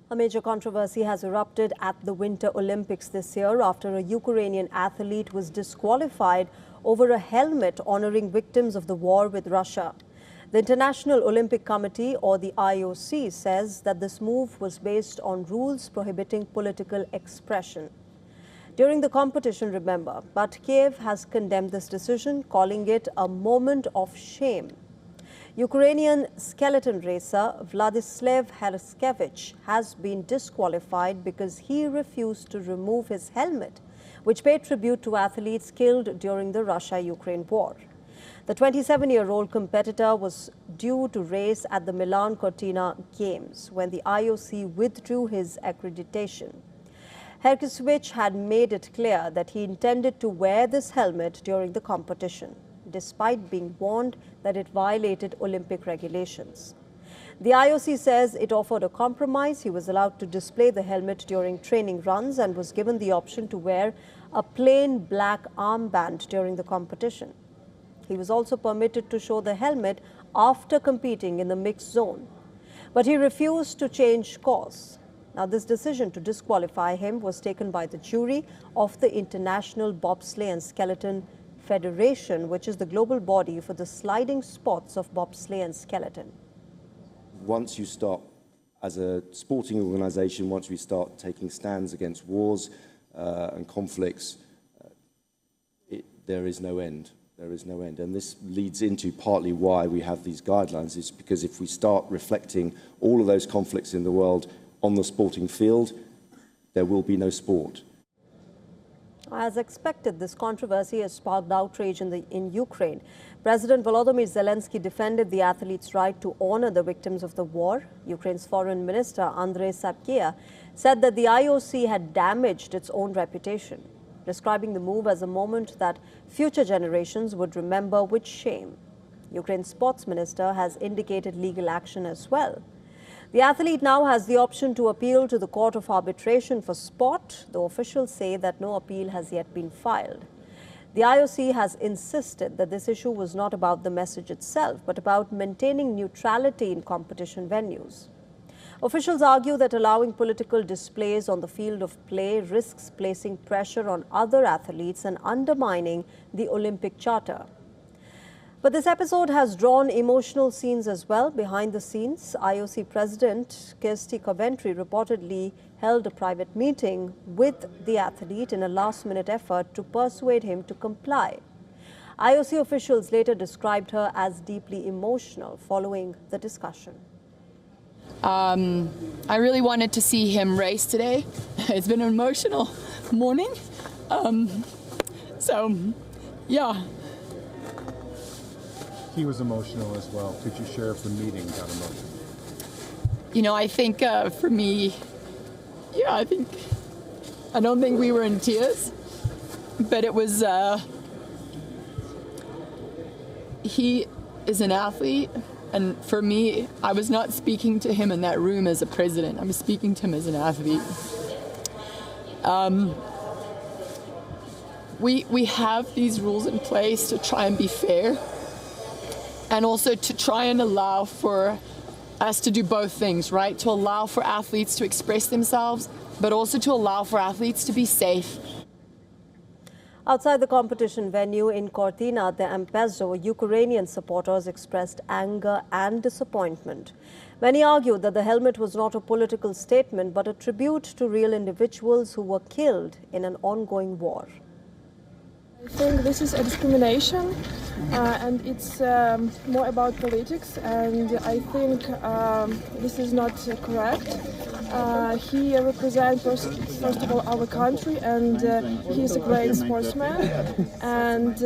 A major controversy has erupted at the Winter Olympics this year after a Ukrainian athlete was disqualified over a helmet honoring victims of the war with Russia. The International Olympic Committee, or the IOC, says that this move was based on rules prohibiting political expression during the competition, remember, but Kiev has condemned this decision, calling it a moment of shame. Ukrainian skeleton racer Vladislav Herskevich has been disqualified because he refused to remove his helmet, which paid tribute to athletes killed during the Russia-Ukraine war. The 27-year-old competitor was due to race at the Milan Cortina Games when the IOC withdrew his accreditation. Herskevich had made it clear that he intended to wear this helmet during the competition, despite being warned that it violated Olympic regulations. The IOC says it offered a compromise. He was allowed to display the helmet during training runs and was given the option to wear a plain black armband during the competition. He was also permitted to show the helmet after competing in the mixed zone, but he refused to change course. Now, this decision to disqualify him was taken by the jury of the International Bobsleigh and Skeleton Federation, which is the global body for the sliding sports of bobsleigh and skeleton. Once you start, as a sporting organization, once we start taking stands against wars and conflicts, there is no end. There is no end. And this leads into partly why we have these guidelines, is because if we start reflecting all of those conflicts in the world on the sporting field, there will be no sport. As expected, this controversy has sparked outrage in Ukraine. President Volodymyr Zelensky defended the athletes' right to honor the victims of the war. Ukraine's Foreign Minister Andrei Sybiha said that the IOC had damaged its own reputation, describing the move as a moment that future generations would remember with shame. Ukraine's sports minister has indicated legal action as well. The athlete now has the option to appeal to the Court of Arbitration for Sport, though officials say that no appeal has yet been filed. The IOC has insisted that this issue was not about the message itself, but about maintaining neutrality in competition venues. Officials argue that allowing political displays on the field of play risks placing pressure on other athletes and undermining the Olympic Charter. But this episode has drawn emotional scenes as well. Behind the scenes, IOC President Kirsty Coventry reportedly held a private meeting with the athlete in a last-minute effort to persuade him to comply. IOC officials later described her as deeply emotional following the discussion. I really wanted to see him race today. It's been an emotional morning. Yeah. He was emotional as well. Could you share if the meeting got emotional? You know, I think for me, I don't think we were in tears, but it was, he is an athlete, and for me, I was not speaking to him in that room as a president. I was speaking to him as an athlete. We have these rules in place to try and be fair, and also to try and allow for us to do both things, right? To allow for athletes to express themselves, but also to allow for athletes to be safe. Outside the competition venue in Cortina d'Ampezzo, Ukrainian supporters expressed anger and disappointment. Many argued that the helmet was not a political statement, but a tribute to real individuals who were killed in an ongoing war. I think this is a discrimination, and it's more about politics, and I think this is not correct. He represents, first of all, our country, and he's a great sportsman. And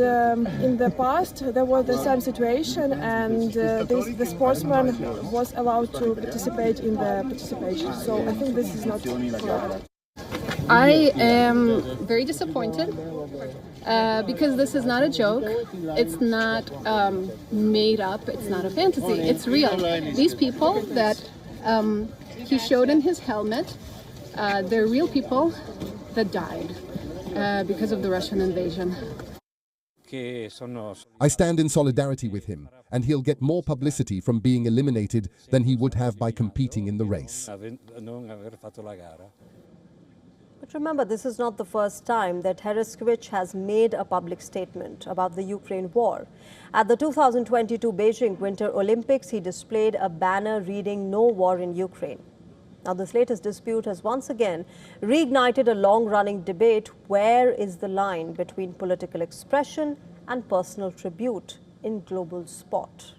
in the past, there was the same situation, and the sportsman was allowed to participate in the participation. So I think this is not correct. I am very disappointed because this is not a joke. It's not made up. It's not a fantasy. It's real. These people that he showed in his helmet, they're real people that died because of the Russian invasion. I stand in solidarity with him and he'll get more publicity from being eliminated than he would have by competing in the race. But remember, this is not the first time that Hereskevich has made a public statement about the Ukraine war. At the 2022 Beijing Winter Olympics, he displayed a banner reading "No War in Ukraine." Now, this latest dispute has once again reignited a long-running debate. Where is the line between political expression and personal tribute in global sport?